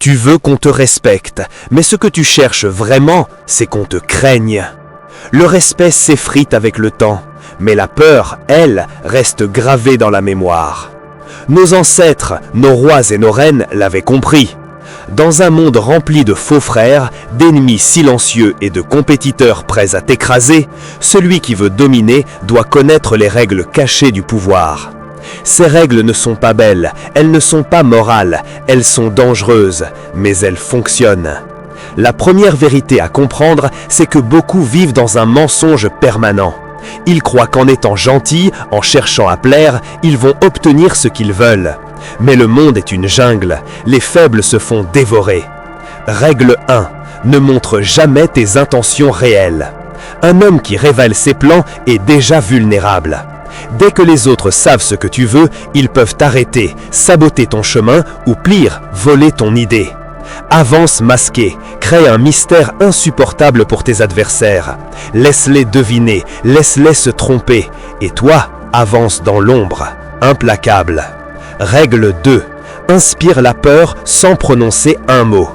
Tu veux qu'on te respecte, mais ce que tu cherches vraiment, c'est qu'on te craigne. Le respect s'effrite avec le temps, mais la peur, elle, reste gravée dans la mémoire. Nos ancêtres, nos rois et nos reines l'avaient compris. Dans un monde rempli de faux frères, d'ennemis silencieux et de compétiteurs prêts à t'écraser, celui qui veut dominer doit connaître les règles cachées du pouvoir. Ces règles ne sont pas belles, elles ne sont pas morales, elles sont dangereuses, mais elles fonctionnent. La première vérité à comprendre, c'est que beaucoup vivent dans un mensonge permanent. Ils croient qu'en étant gentils, en cherchant à plaire, ils vont obtenir ce qu'ils veulent. Mais le monde est une jungle, les faibles se font dévorer. Règle 1. Ne montre jamais tes intentions réelles. Un homme qui révèle ses plans est déjà vulnérable. Dès que les autres savent ce que tu veux, ils peuvent t'arrêter, saboter ton chemin ou pire, voler ton idée. Avance masqué, crée un mystère insupportable pour tes adversaires. Laisse-les deviner, laisse-les se tromper. Et toi, avance dans l'ombre, implacable. Règle 2. Inspire la peur sans prononcer un mot.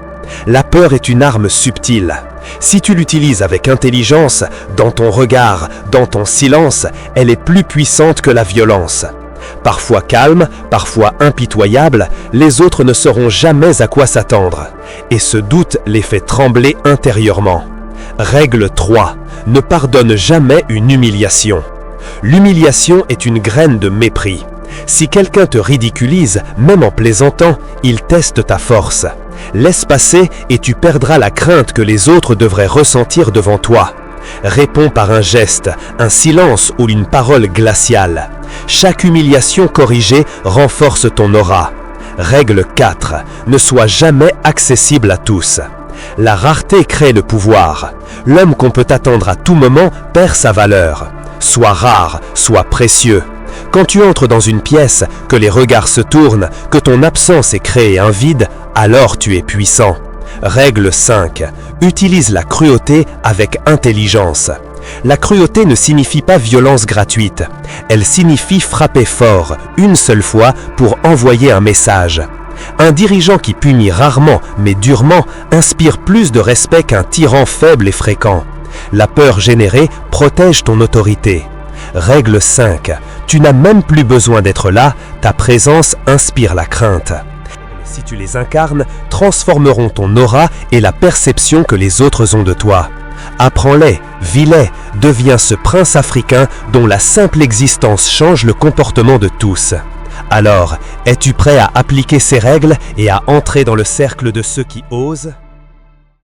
La peur est une arme subtile. Si tu l'utilises avec intelligence, dans ton regard, dans ton silence, elle est plus puissante que la violence. Parfois calme, parfois impitoyable, les autres ne sauront jamais à quoi s'attendre. Et ce doute les fait trembler intérieurement. Règle 3. Ne pardonne jamais une humiliation. L'humiliation est une graine de mépris. Si quelqu'un te ridiculise, même en plaisantant, il teste ta force. Laisse passer et tu perdras la crainte que les autres devraient ressentir devant toi. Réponds par un geste, un silence ou une parole glaciale. Chaque humiliation corrigée renforce ton aura. Règle 4. Ne sois jamais accessible à tous. La rareté crée le pouvoir. L'homme qu'on peut attendre à tout moment perd sa valeur. Sois rare, sois précieux. Quand tu entres dans une pièce, que les regards se tournent, que ton absence ait créé un vide, alors tu es puissant. Règle 5. Utilise la cruauté avec intelligence. La cruauté ne signifie pas violence gratuite. Elle signifie frapper fort, une seule fois, pour envoyer un message. Un dirigeant qui punit rarement, mais durement, inspire plus de respect qu'un tyran faible et fréquent. La peur générée protège ton autorité. Règle 5. Tu n'as même plus besoin d'être là, ta présence inspire la crainte. Si tu les incarnes, transformeront ton aura et la perception que les autres ont de toi. Apprends-les, vis-les, deviens ce prince africain dont la simple existence change le comportement de tous. Alors, es-tu prêt à appliquer ces règles et à entrer dans le cercle de ceux qui osent ?